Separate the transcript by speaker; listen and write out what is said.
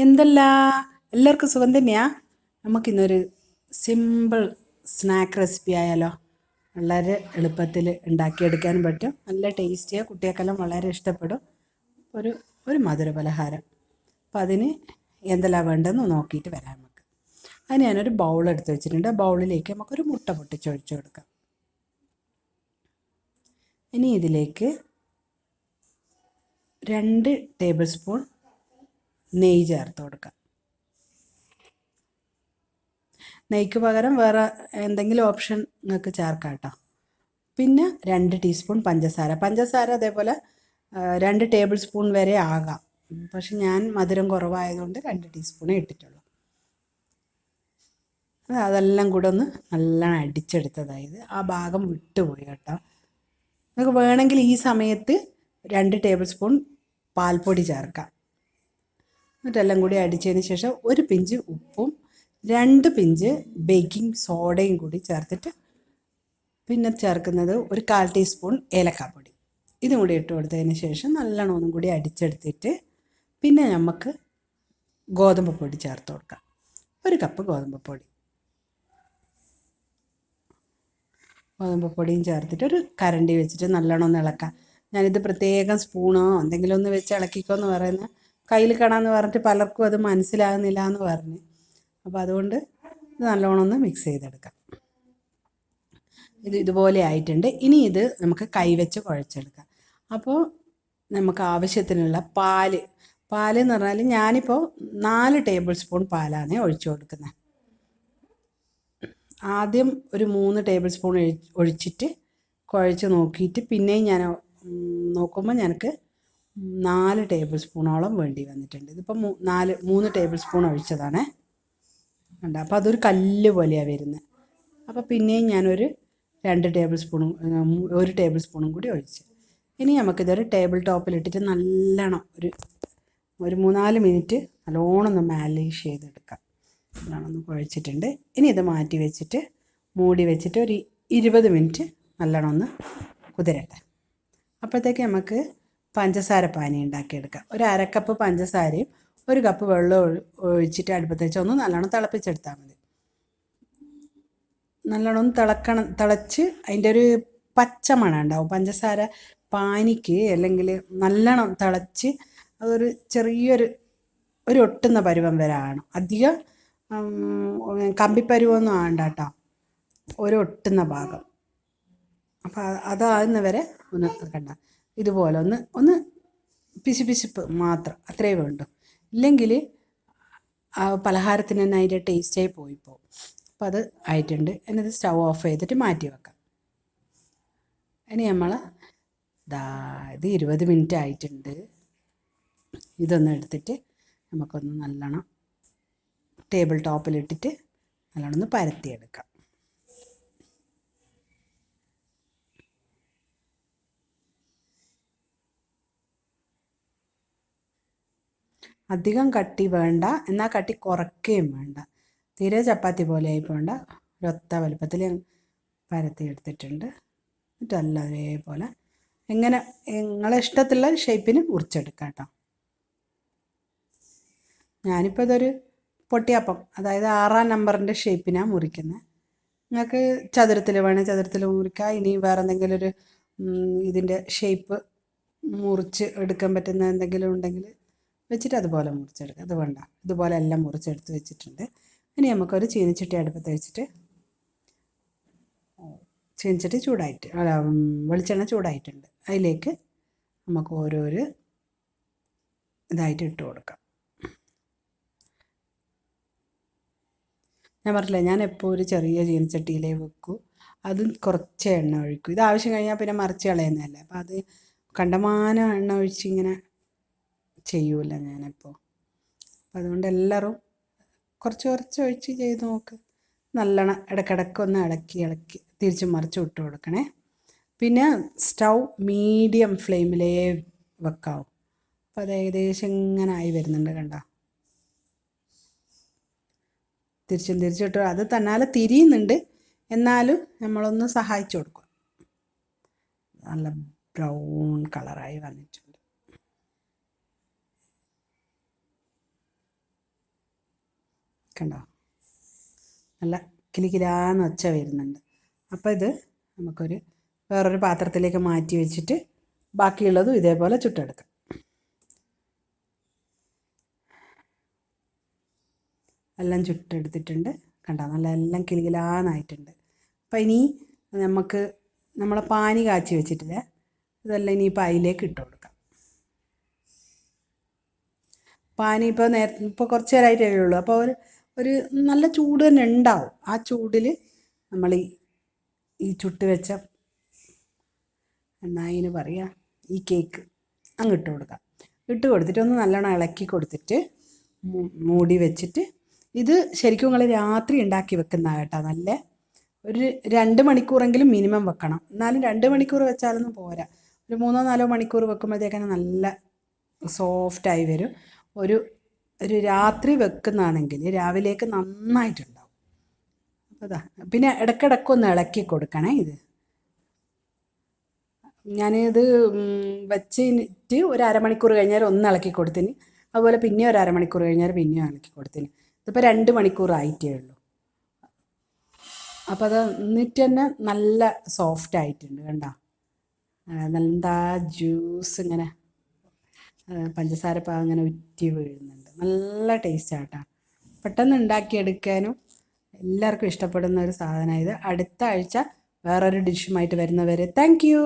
Speaker 1: എന്തല്ല എല്ലാവർക്കും സുഖം തന്നെയാ. നമുക്കിന്നൊരു സിമ്പിൾ സ്നാക്ക് റെസിപ്പി ആയാലോ. വളരെ എളുപ്പത്തിൽ ഉണ്ടാക്കിയെടുക്കാനും പറ്റും, നല്ല ടേസ്റ്റിയാണ്, കുട്ടികൾക്കെല്ലാം വളരെ ഇഷ്ടപ്പെടും. ഒരു ഒരു മധുര പലഹാരം. അപ്പോൾ അതിന് എന്തെല്ലാം വേണ്ടതെന്ന് നോക്കിയിട്ട് വരാം നമുക്ക്. അതിന് ഞാനൊരു ബൗൾ എടുത്ത് വെച്ചിട്ടുണ്ട്. ബൗളിലേക്ക് നമുക്കൊരു മുട്ട പൊട്ടിച്ചൊഴിച്ച് കൊടുക്കാം. ഇനി ഇതിലേക്ക് 2 ടേബിൾ സ്പൂൺ നെയ്യ് ചേർത്ത് കൊടുക്കാം. നെയ്ക്ക് പകരം വേറെ എന്തെങ്കിലും ഓപ്ഷൻ നിങ്ങൾക്ക് ചേർക്കാം കേട്ടോ. പിന്നെ 2 ടീസ്പൂൺ പഞ്ചസാര അതേപോലെ 2 ടേബിൾ സ്പൂൺ വരെ ആകാം. പക്ഷെ ഞാൻ മധുരം കുറവായതുകൊണ്ട് 2 ടീസ്പൂണേ ഇട്ടിട്ടുള്ളൂ. അതെല്ലാം കൂടെ ഒന്ന് നല്ലോണം അടിച്ചെടുത്തതായത് ആ ഭാഗം വിട്ടുപോയി കേട്ടോ. നിങ്ങൾക്ക് വേണമെങ്കിൽ ഈ സമയത്ത് 2 ടേബിൾ സ്പൂൺ പാൽപ്പൊടി ചേർക്കാം. എന്നിട്ടെല്ലാം കൂടി അടിച്ചതിന് ശേഷം ഒരു പിഞ്ച് ഉപ്പും 2 പിഞ്ച് ബേക്കിംഗ് സോഡയും കൂടി ചേർത്തിട്ട് പിന്നെ ചേർക്കുന്നത് ഒരു 1/4 ടീസ്പൂൺ ഏലക്കാപ്പൊടി. ഇതും കൂടി ഇട്ട് കൊടുത്തതിന് ശേഷം നല്ലോണം ഒന്നും കൂടി അടിച്ചെടുത്തിട്ട് പിന്നെ നമുക്ക് ഗോതമ്പ് പൊടി ചേർത്ത് കൊടുക്കാം. 1 കപ്പ് ഗോതമ്പ് പൊടിയും ചേർത്തിട്ട് ഒരു കരണ്ടി വെച്ചിട്ട് നല്ലോണം ഒന്ന് ഇളക്കാം. ഞാനിത് പ്രത്യേകം സ്പൂണോ എന്തെങ്കിലും ഒന്ന് വെച്ച് ഇളക്കിക്കോ എന്ന് പറയുന്ന കയ്യിൽ കാണാമെന്ന് പറഞ്ഞിട്ട് പലർക്കും അത് മനസ്സിലാകുന്നില്ല എന്ന് പറഞ്ഞ്. അപ്പോൾ അതുകൊണ്ട് ഇത് നല്ലോണം ഒന്ന് മിക്സ് ചെയ്തെടുക്കാം. ഇതുപോലെ ആയിട്ടുണ്ട്. ഇനി ഇത് നമുക്ക് കൈവച്ച് കുഴച്ചെടുക്കാം. അപ്പോൾ നമുക്ക് ആവശ്യത്തിനുള്ള പാല് എന്ന് പറഞ്ഞാൽ ഞാനിപ്പോൾ 4 ടേബിൾ സ്പൂൺ പാലാണ് ഒഴിച്ചു കൊടുക്കുന്നത്. ആദ്യം ഒരു 3 ടേബിൾ സ്പൂൺ ഒഴിച്ചിട്ട് കുഴച്ച് നോക്കിയിട്ട് പിന്നെയും ഞാൻ നോക്കുമ്പോൾ എനിക്ക് 4 ടേബിൾ സ്പൂണോളം വേണ്ടി വന്നിട്ടുണ്ട്. ഇതിപ്പോൾ 3 ടേബിൾ സ്പൂൺ ഒഴിച്ചതാണേ. ഉണ്ട്. അപ്പോൾ അതൊരു കല്ല് പോലെയാണ് വരുന്നത്. അപ്പോൾ പിന്നെയും ഞാനൊരു 1 ടേബിൾ സ്പൂണും കൂടി ഒഴിച്ച്. ഇനി നമുക്കിതൊരു ടേബിൾ ടോപ്പിലിട്ടിട്ട് നല്ലോണം ഒരു 3-4 മിനിറ്റ് നല്ലോണം ഒന്ന് മാലിഷ് ചെയ്തെടുക്കാം. നല്ലോണം ഒന്ന് കുഴച്ചിട്ടുണ്ട്. ഇനി ഇത് മാറ്റി വെച്ചിട്ട് മൂടി വെച്ചിട്ട് ഒരു 20 മിനിറ്റ് നല്ലോണം ഒന്ന് കുതിരട്ടെ. അപ്പോഴത്തേക്ക് നമുക്ക് പഞ്ചസാര പാനി ഉണ്ടാക്കിയെടുക്കാം. ഒരു 1/2 കപ്പ് പഞ്ചസാരയും 1 കപ്പ് വെള്ളം ഒഴിച്ചിട്ട് അടുപ്പത്ത് വെച്ച് ഒന്ന് നല്ലോണം തിളപ്പിച്ചെടുത്താൽ മതി. നല്ലോണം തിളച്ച് അതിൻ്റെ ഒരു പച്ച മണം ഉണ്ടാവും. പഞ്ചസാര പാനിക്ക് അല്ലെങ്കിൽ നല്ലോണം തിളച്ച് അതൊരു ചെറിയൊരു ഒട്ടുന്ന പരുവം വരെ ആണ്. അധികം കമ്പിപ്പരുവൊന്നും ആണ്ട കേട്ടോ, ഒട്ടുന്ന ഭാഗം. അപ്പോൾ അതാകുന്ന വരെ ഒന്ന് കണ്ട ഇതുപോലെ ഒന്ന് പിശുപിശുപ്പ് മാത്രം, അത്രയേ വേണ്ടു. ഇല്ലെങ്കിൽ ആ പലഹാരത്തിന് തന്നെ അതിൻ്റെ ടേസ്റ്റേ പോയിപ്പോവും. അപ്പോൾ അത് ആയിട്ടുണ്ട്. എന്നിട്ട് സ്റ്റൗ ഓഫ് ചെയ്തിട്ട് മാറ്റി വെക്കാം. ഇനി നമ്മൾ ഇത് 20 മിനിറ്റ് ആയിട്ടുണ്ട്. ഇതൊന്ന് എടുത്തിട്ട് നമുക്കൊന്ന് നല്ലോണം ടേബിൾ ടോപ്പിലിട്ടിട്ട് നല്ലോണം ഒന്ന് പരത്തിയെടുക്കാം. അധികം കട്ടി വേണ്ട, എന്നാൽ കട്ടി കുറയ്ക്കുകയും വേണ്ട. തീരെ ചപ്പാത്തി പോലെ ആയി പോകണ്ട. ഒരൊത്ത വലുപ്പത്തിൽ പരത്തി എടുത്തിട്ടുണ്ട്. എന്നിട്ട് എല്ലാം അതേപോലെ എങ്ങനെ നിങ്ങളെ ഇഷ്ടത്തിലുള്ള ഷേപ്പിന് മുറിച്ചെടുക്കാം കേട്ടോ. ഞാനിപ്പോൾ ഇതൊരു പൊട്ടിയപ്പം, അതായത് 6-ാം നമ്പറിൻ്റെ ഷേപ്പിനാണ് മുറിക്കുന്നത്. നിങ്ങൾക്ക് ചതുരത്തിൽ വേണമെങ്കിൽ ചതുരത്തിൽ മുറിക്കാം. ഇനി വേറെ എന്തെങ്കിലും ഒരു ഇതിൻ്റെ ഷേപ്പ് മുറിച്ച് എടുക്കാൻ പറ്റുന്ന എന്തെങ്കിലും ഉണ്ടെങ്കിൽ വെച്ചിട്ട് അതുപോലെ മുറിച്ചെടുക്കുക. അത് വേണ്ട, ഇതുപോലെ എല്ലാം മുറിച്ചെടുത്ത് വെച്ചിട്ടുണ്ട്. ഇനി നമുക്കൊരു ചീനിച്ചട്ടി അടുപ്പത്ത് വെച്ചിട്ട് ചീനിച്ചട്ടി വെളിച്ചെണ്ണ ചൂടായിട്ടുണ്ട്. അതിലേക്ക് നമുക്ക് ഓരോരോ ഇതായിട്ട് ഇട്ട് കൊടുക്കാം. ഞാൻ പറഞ്ഞില്ല, ഞാൻ എപ്പോൾ ഒരു ചെറിയ ചീനിച്ചട്ടിയിലേ വെക്കൂ. അതും കുറച്ച് എണ്ണ ഒഴിക്കും. ഇത് ആവശ്യം കഴിഞ്ഞാൽ പിന്നെ മറിച്ച് കളയുന്നതല്ലേ. അപ്പോൾ അത് കണ്ടമാനം എണ്ണ ഒഴിച്ച് ഇങ്ങനെ ചെയ്യൂല ഞാനിപ്പോൾ. അപ്പം അതുകൊണ്ട് എല്ലാവരും കുറച്ച് ഒഴിച്ച് ചെയ്ത് നോക്ക്. നല്ലോണം ഇടയ്ക്കിടയ്ക്കൊന്ന് ഇളക്കി തിരിച്ച് മറിച്ച് ഇട്ട് കൊടുക്കണേ. പിന്നെ സ്റ്റൗ മീഡിയം ഫ്ലെയിമിലേ വെക്കാവും. അപ്പോൾ അത് ഏകദേശം ഇങ്ങനെ ആയി വരുന്നുണ്ട് കണ്ടോ. തിരിച്ചിട്ട് അത് തന്നാലെ തിരിയുന്നുണ്ട്, എന്നാലും നമ്മളൊന്ന് സഹായിച്ചു കൊടുക്കുക. നല്ല ബ്രൗൺ കളറായി വന്നിട്ടുണ്ട്. കണ്ടോ, നല്ല കിലുകിലാന്ന് ഒച്ച വരുന്നുണ്ട്. അപ്പോൾ ഇത് നമുക്കൊരു വേറൊരു പാത്രത്തിലേക്ക് മാറ്റി വെച്ചിട്ട് ബാക്കിയുള്ളതും ഇതേപോലെ ചുട്ടെടുക്കാം. എല്ലാം ചുട്ടെടുത്തിട്ടുണ്ട്. കണ്ടോ, നല്ല എല്ലാം കിലുകിലാന്നായിട്ടുണ്ട്. അപ്പോൾ ഇനി നമുക്ക് നമ്മളെ പാനി കാച്ചി വെച്ചിട്ടില്ലേ, ഇതെല്ലാം ഇനിയിപ്പോൾ അതിലേക്ക് ഇട്ട് കൊടുക്കാം. പാനി ഇപ്പോൾ കുറച്ച് നേരമായിട്ടേ ഉള്ളൂ. അപ്പോൾ ഒരു നല്ല ചൂട് തന്നെ ഉണ്ടാവും. ആ ചൂടിൽ നമ്മൾ ഈ ചുട്ട് വെച്ച എന്നാ അതിന് പറയുക, ഈ കേക്ക് അങ്ങ് ഇട്ട് കൊടുക്കാം. ഇട്ട് കൊടുത്തിട്ട് ഒന്ന് നല്ലോണം ഇളക്കി കൊടുത്തിട്ട് മൂടി വെച്ചിട്ട്, ഇത് ശരിക്കും നിങ്ങൾ രാത്രി ഉണ്ടാക്കി വെക്കുന്ന കേട്ടോ. നല്ല ഒരു 2 മണിക്കൂറെങ്കിലും മിനിമം വെക്കണം. എന്നാലും 2 മണിക്കൂർ വെച്ചാലൊന്നും പോരാ. ഒരു 3-4 മണിക്കൂർ വെക്കുമ്പോഴത്തേക്കാണ് നല്ല സോഫ്റ്റായി വരും. ഒരു രാത്രി വെക്കുന്നതാണെങ്കിൽ രാവിലേക്ക് നന്നായിട്ടുണ്ടാവും. അപ്പോൾ അതാ, പിന്നെ ഇടയ്ക്കിടയ്ക്കൊന്ന് ഇളക്കി കൊടുക്കണേ. ഇത് ഞാനിത് വെച്ചിട്ട് ഒരു അരമണിക്കൂർ കഴിഞ്ഞാൽ ഒന്ന് ഇളക്കി കൊടുത്തിന്. അതുപോലെ പിന്നെ ഒരു അരമണിക്കൂർ കഴിഞ്ഞാൽ പിന്നെയും ഇളക്കി കൊടുത്തിന്. ഇതിപ്പോൾ 2 മണിക്കൂർ ആയിട്ടേ ഉള്ളൂ. അപ്പോൾ അത് എന്നിട്ട് തന്നെ നല്ല സോഫ്റ്റ് ആയിട്ടുണ്ട്. കണ്ടോ, എന്താ ജ്യൂസ് ഇങ്ങനെ പഞ്ചസാര അങ്ങനെ ഉറ്റി വീഴുന്നുണ്ട്. നല്ല ടേസ്റ്റാട്ടോ. പെട്ടെന്ന് ഉണ്ടാക്കിയെടുക്കാനും എല്ലാവർക്കും ഇഷ്ടപ്പെടുന്ന ഒരു സാധനമാണ് ഇത്. അടുത്ത ആഴ്ച വേറൊരു ഡിഷുമായിട്ട് വരുന്നവരെ താങ്ക് യു.